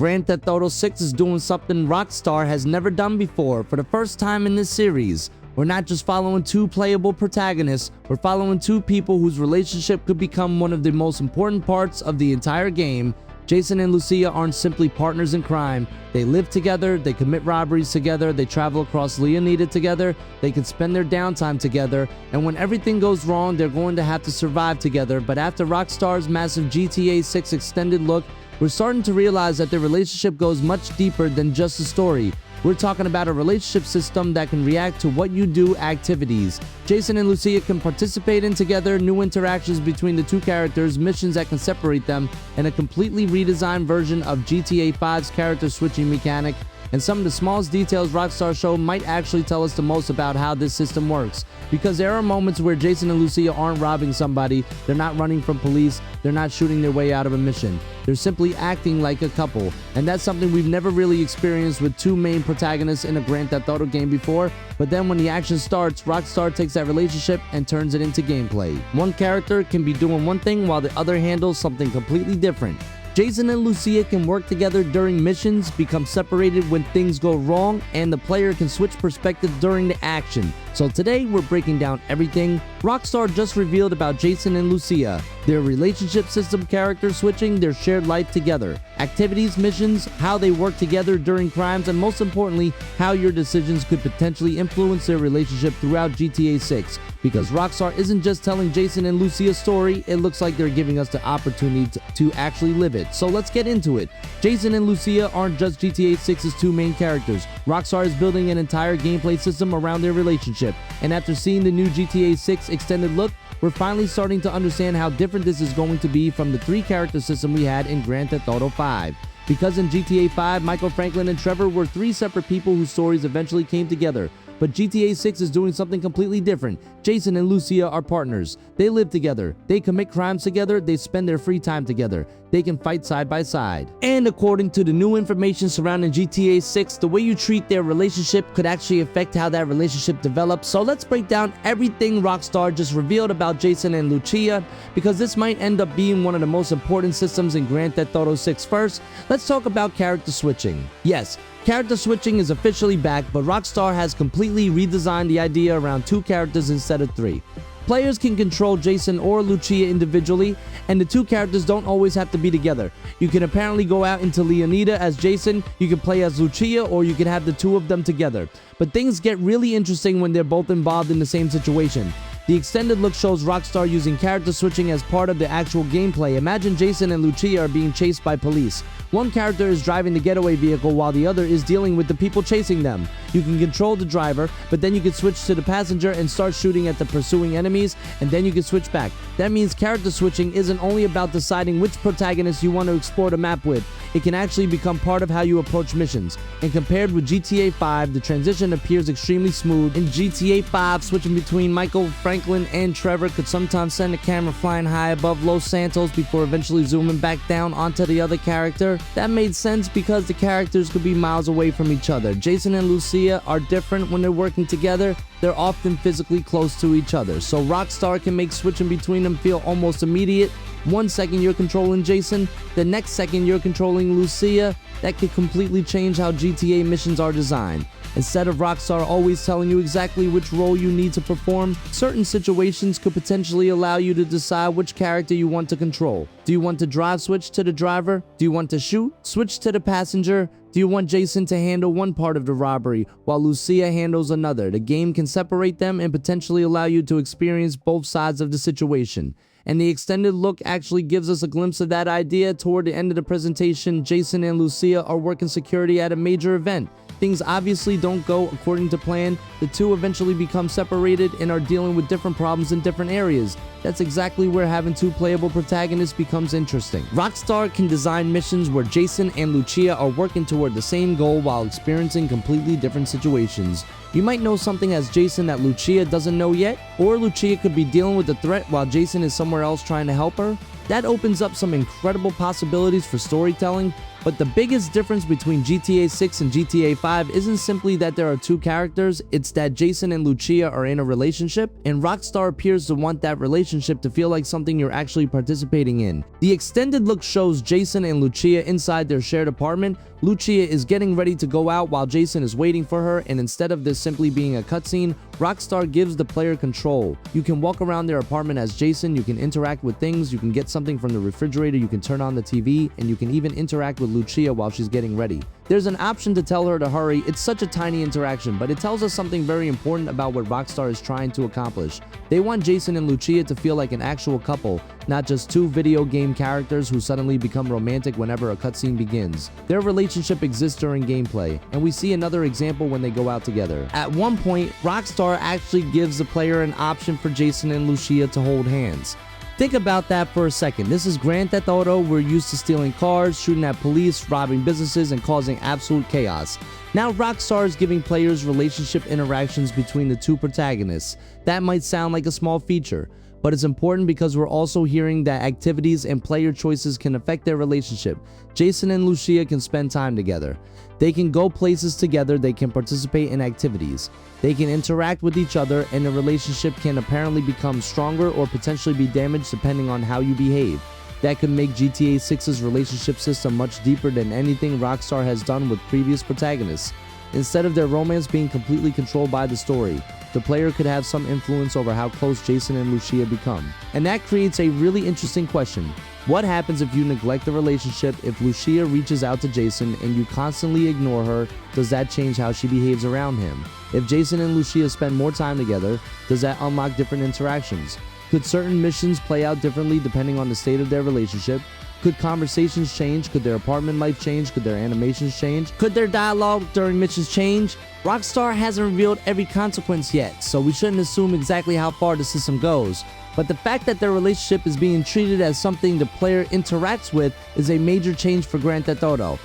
Grand Theft Auto 6 is doing something Rockstar has never done before for the first time in this series. We're not just following two playable protagonists, we're following two people whose relationship could become one of the most important parts of the entire game. Jason and Lucia aren't simply partners in crime. They live together, they commit robberies together, they travel across Leonida together, they can spend their downtime together, and when everything goes wrong, they're going to have to survive together. But after Rockstar's massive GTA 6 extended look, we're starting to realize that their relationship goes much deeper than just a story. We're talking about a relationship system that can react to what you do activities. Jason and Lucia can participate in together, new interactions between the two characters, missions that can separate them, and a completely redesigned version of GTA 5's character switching mechanic. And some of the smallest details Rockstar show might actually tell us the most about how this system works. Because there are moments where Jason and Lucia aren't robbing somebody, they're not running from police, they're not shooting their way out of a mission. They're simply acting like a couple. And that's something we've never really experienced with two main protagonists in a Grand Theft Auto game before. But then when the action starts, Rockstar takes that relationship and turns it into gameplay. One character can be doing one thing while the other handles something completely different. Jason and Lucia can work together during missions, become separated when things go wrong, and the player can switch perspective during the action. So today we're breaking down everything Rockstar just revealed about Jason and Lucia, their relationship system, character switching, their shared life together, activities, missions, how they work together during crimes, and most importantly, how your decisions could potentially influence their relationship throughout GTA 6. Because Rockstar isn't just telling Jason and Lucia's story, it looks like they're giving us the opportunity to actually live it. So let's get into it. Jason and Lucia aren't just GTA 6's two main characters. Rockstar is building an entire gameplay system around their relationship. And after seeing the new GTA 6 extended look, we're finally starting to understand how different this is going to be from the three character system we had in Grand Theft Auto 5. Because in GTA 5, Michael, Franklin, and Trevor were three separate people whose stories eventually came together. But GTA 6 is doing something completely different. Jason and Lucia are partners. They live together. They commit crimes together. They spend their free time together. They can fight side by side. And according to the new information surrounding GTA 6, the way you treat their relationship could actually affect how that relationship develops. So let's break down everything Rockstar just revealed about Jason and Lucia, because this might end up being one of the most important systems in Grand Theft Auto 6. First, let's talk about character switching. Yes, character switching is officially back, but Rockstar has completely redesigned the idea around two characters instead of three. Players can control Jason or Lucia individually, and the two characters don't always have to be together. You can apparently go out into Leonida as Jason, you can play as Lucia, or you can have the two of them together. But things get really interesting when they're both involved in the same situation. The extended look shows Rockstar using character switching as part of the actual gameplay. Imagine Jason and Lucia are being chased by police. One character is driving the getaway vehicle while the other is dealing with the people chasing them. You can control the driver, but then you can switch to the passenger and start shooting at the pursuing enemies, and then you can switch back. That means character switching isn't only about deciding which protagonist you want to explore the map with. It can actually become part of how you approach missions. And compared with GTA 5, the transition appears extremely smooth. In GTA 5, switching between Michael, Franklin, and Trevor could sometimes send the camera flying high above Los Santos before eventually zooming back down onto the other character. That made sense because the characters could be miles away from each other. Jason and Lucia are different when they're working together. They're often physically close to each other, so Rockstar can make switching between them feel almost immediate. 1 second you're controlling Jason, the next second you're controlling Lucia. That could completely change how GTA missions are designed. Instead of Rockstar always telling you exactly which role you need to perform, certain situations could potentially allow you to decide which character you want to control. Do you want to drive switch to the driver? Do you want to shoot? Switch to the passenger? Do you want Jason to handle one part of the robbery while Lucia handles another? The game can separate them and potentially allow you to experience both sides of the situation. And the extended look actually gives us a glimpse of that idea. Toward the end of the presentation, Jason and Lucia are working security at a major event. Things obviously don't go according to plan. The two eventually become separated and are dealing with different problems in different areas. That's exactly where having two playable protagonists becomes interesting. Rockstar can design missions where Jason and Lucia are working toward the same goal while experiencing completely different situations. You might know something as Jason that Lucia doesn't know yet, or Lucia could be dealing with a threat while Jason is somewhere else trying to help her. That opens up some incredible possibilities for storytelling. But the biggest difference between GTA 6 and GTA 5 isn't simply that there are two characters, it's that Jason and Lucia are in a relationship, and Rockstar appears to want that relationship relationship to feel like something you're actually participating in. The extended look shows Jason and Lucia inside their shared apartment. Lucia is getting ready to go out while Jason is waiting for her, and instead of this simply being a cutscene, Rockstar gives the player control. You can walk around their apartment as Jason, you can interact with things, you can get something from the refrigerator, you can turn on the TV, and you can even interact with Lucia while she's getting ready. There's an option to tell her to hurry. It's such a tiny interaction, but it tells us something very important about what Rockstar is trying to accomplish. They want Jason and Lucia to feel like an actual couple, not just two video game characters who suddenly become romantic whenever a cutscene begins. Their relationship exists during gameplay, and we see another example when they go out together. At one point, Rockstar actually gives the player an option for Jason and Lucia to hold hands. Think about that for a second. This is Grand Theft Auto. We're used to stealing cars, shooting at police, robbing businesses, and causing absolute chaos. Now Rockstar is giving players relationship interactions between the two protagonists. That might sound like a small feature, but it's important because we're also hearing that activities and player choices can affect their relationship. Jason and Lucia can spend time together. They can go places together, they can participate in activities. They can interact with each other, and the relationship can apparently become stronger or potentially be damaged depending on how you behave. That could make GTA 6's relationship system much deeper than anything Rockstar has done with previous protagonists. Instead of their romance being completely controlled by the story, the player could have some influence over how close Jason and Lucia become. And that creates a really interesting question. What happens if you neglect the relationship? If Lucia reaches out to Jason and you constantly ignore her, does that change how she behaves around him? If Jason and Lucia spend more time together, does that unlock different interactions? Could certain missions play out differently depending on the state of their relationship? Could conversations change? Could their apartment life change? Could their animations change? Could their dialogue during missions change? Rockstar hasn't revealed every consequence yet, so we shouldn't assume exactly how far the system goes. But the fact that their relationship is being treated as something the player interacts with is a major change for Grand Theft Auto.